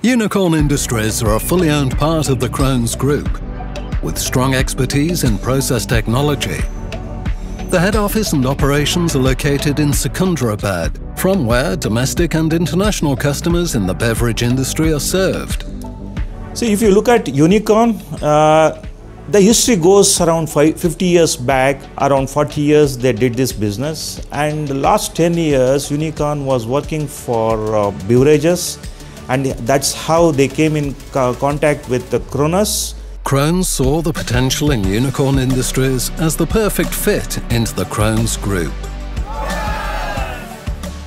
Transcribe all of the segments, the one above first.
Unicorn Industries are a fully owned part of the Krones Group, with strong expertise in process technology. The head office and operations are located in Secunderabad, from where domestic and international customers in the beverage industry are served. See, if you look at Unicorn, the history goes around 50 years back. Around 40 years they did this business, and the last 10 years Unicorn was working for beverages, and that's how they came in contact with the Krones. Krones saw the potential in Unicorn Industries as the perfect fit into the Krones Group.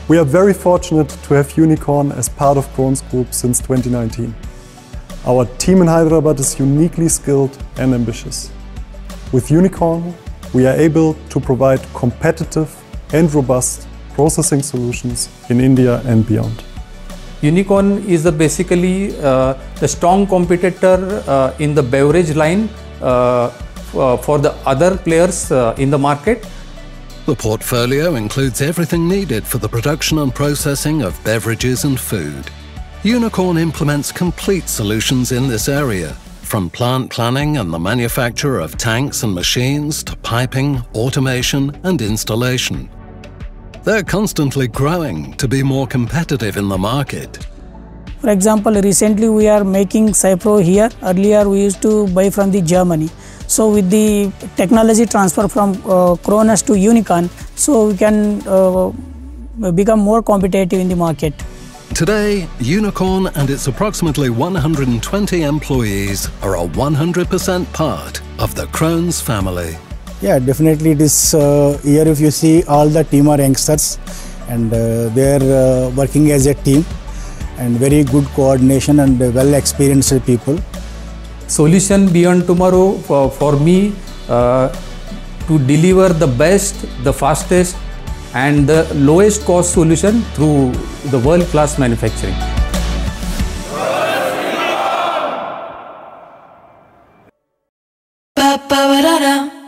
We are very fortunate to have Unicorn as part of Krones Group since 2019. Our team in Hyderabad is uniquely skilled and ambitious. With Unicorn, we are able to provide competitive and robust processing solutions in India and beyond. Unicorn is basically the strong competitor in the beverage line for the other players in the market. The portfolio includes everything needed for the production and processing of beverages and food. Unicorn implements complete solutions in this area, from plant planning and the manufacture of tanks and machines to piping, automation and installation. They're constantly growing to be more competitive in the market. For example, recently we are making Cypro here. Earlier we used to buy from the Germany. So with the technology transfer from Krones to Unicorn, so we can become more competitive in the market. Today, Unicorn and its approximately 120 employees are a 100% part of the Krones family. Yeah, definitely this year if you see all the team are youngsters, and they are working as a team and very good coordination and well experienced people. Solution beyond tomorrow for me to deliver the best, the fastest and the lowest cost solution through the world-class manufacturing. Ba ba ba da da.